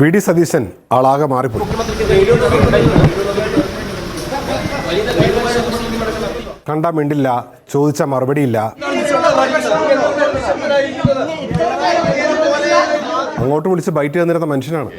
VD. Satheesan ആളാകെ മാറിപ്പോയി. കണ്ടാ മിണ്ടില്ല, ചോദിച്ച മറുപടിയില്ല. അങ്ങോട്ട് വിളിച്ച് ബൈറ്റ് തന്നിരുന്ന മനുഷ്യനാണ്.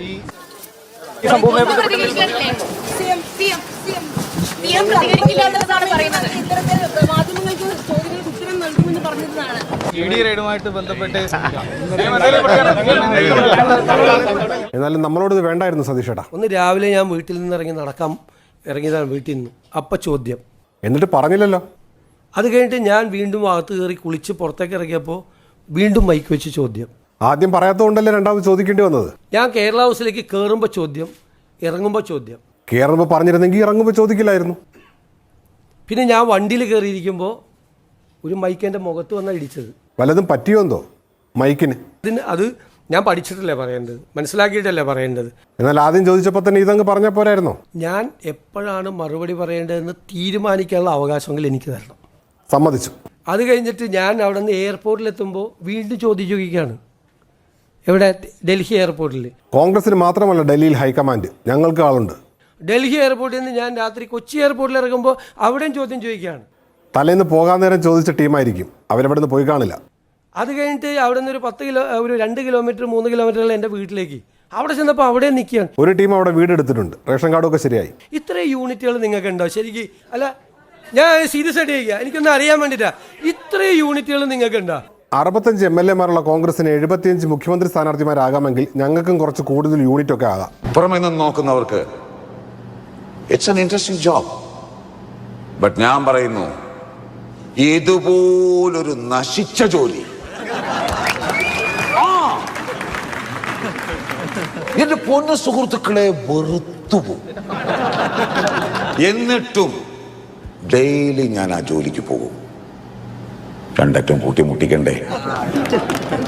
എന്നാലും നമ്മളോട് ഇത് വേണ്ടായിരുന്നു സതീഷ് ചേട്ടാ. ഒന്ന് രാവിലെ ഞാൻ വീട്ടിൽ നിന്ന് ഇറങ്ങിയതാണ് വീട്ടിൽ നിന്ന്. അപ്പം ചോദ്യം, എന്നിട്ട് പറഞ്ഞില്ലല്ലോ. അത് കഴിഞ്ഞിട്ട് ഞാൻ വീണ്ടും അകത്ത് കയറി കുളിച്ച് പുറത്തേക്ക് ഇറങ്ങിയപ്പോൾ വീണ്ടും മൈക്ക് വെച്ച് ചോദ്യം. ആദ്യം പറയാത്തതുകൊണ്ടല്ലേ രണ്ടാമത് ചോദിക്കേണ്ടി വന്നത്. ഞാൻ കേരള ഹൗസിലേക്ക് കയറുമ്പോൾ ചോദ്യം, ഇറങ്ങുമ്പോൾ ചോദ്യം. കയറുമ്പോൾ പറഞ്ഞിരുന്നെങ്കിൽ ഇറങ്ങുമ്പോൾ ചോദിക്കില്ലായിരുന്നു. പിന്നെ ഞാൻ വണ്ടിയിൽ കയറിയിരിക്കുമ്പോൾ ഒരു മൈക്ക് എൻ്റെ മുഖത്ത് വന്നാൽ ഇടിച്ചത്. വല്ലതും പറ്റിയോ എന്തോ മൈക്കിന്? അത് ഞാൻ പഠിച്ചിട്ടല്ലേ പറയേണ്ടത്, മനസ്സിലാക്കിയിട്ടല്ലേ പറയേണ്ടത്. എന്നാൽ ആദ്യം ചോദിച്ചപ്പോൾ തന്നെ ഇതങ്ങ് പറഞ്ഞാൽ പോരായിരുന്നോ? ഞാൻ എപ്പോഴാണ് മറുപടി പറയേണ്ടതെന്ന് തീരുമാനിക്കാനുള്ള അവകാശമെങ്കിൽ എനിക്ക് തരണം. സമ്മതിച്ചു. അത് കഴിഞ്ഞിട്ട് ഞാൻ അവിടെ നിന്ന് എയർപോർട്ടിലെത്തുമ്പോൾ വീണ്ടും ചോദിക്കുകയാണ്. എവിടെ? ഡൽഹി എയർപോർട്ടിൽ. കോൺഗ്രസിന് മാത്രമല്ല ഡൽഹിയിൽ ഹൈക്കമാൻഡ്, ഞങ്ങൾക്ക് ആളുണ്ട്. ഡൽഹി എയർപോർട്ടിൽ നിന്ന് ഞാൻ രാത്രി കൊച്ചി എയർപോർട്ടിൽ ഇറങ്ങുമ്പോൾ അവിടെയും ചോദ്യം ചോദിക്കുകയാണ്. തലേന്ന് പോകാൻ നേരം ചോദിച്ച ടീമായിരിക്കും, അവരവിടെ നിന്ന് പോയി കാണില്ല. അത് കഴിഞ്ഞിട്ട് അവിടെ നിന്ന് ഒരു 2 കിലോമീറ്റർ 3 കിലോമീറ്ററുകൾ എൻ്റെ വീട്ടിലേക്ക്. അവിടെ ചെന്നപ്പോൾ അവിടെ നിൽക്കുകയാണ്. ഒരു ടീം അവിടെ വീടെടുത്തിട്ടുണ്ട്, റേഷൻ കാർഡൊക്കെ ശരിയായി. ഇത്രയും യൂണിറ്റുകൾ നിങ്ങൾക്ക് ഉണ്ടോ? ശരിക്കും അല്ല, ഞാൻ സീരിയസ് ആയിട്ട് ചോദിക്കുക, എനിക്കൊന്ന് അറിയാൻ വേണ്ടിയിട്ടാ. ഇത്രയും യൂണിറ്റുകൾ നിങ്ങൾക്ക് ഉണ്ടോ? 65 MLA-മാരുള്ള കോൺഗ്രസിന് 75 മുഖ്യമന്ത്രി സ്ഥാനാർത്ഥിമാരാകാമെങ്കിൽ ഞങ്ങൾക്കും കുറച്ച് കൂടുതൽ യൂണിറ്റ് ഒക്കെ ആകാം. പുറമെ നിന്ന് നോക്കുന്നവർക്ക് it's an interesting job. But ഞാൻ പറയുന്നു, ഇതുപോലൊരു നശിച്ച ജോലി എന്റെ പൊന്നു സുഹൃത്തുക്കളെ വെറുത്തുപോകും. എന്നിട്ടും ഡെയിലി ഞാൻ ആ ജോലിക്ക് പോകും. രണ്ടറ്റം കൂട്ടി മുട്ടിക്കണ്ടേ?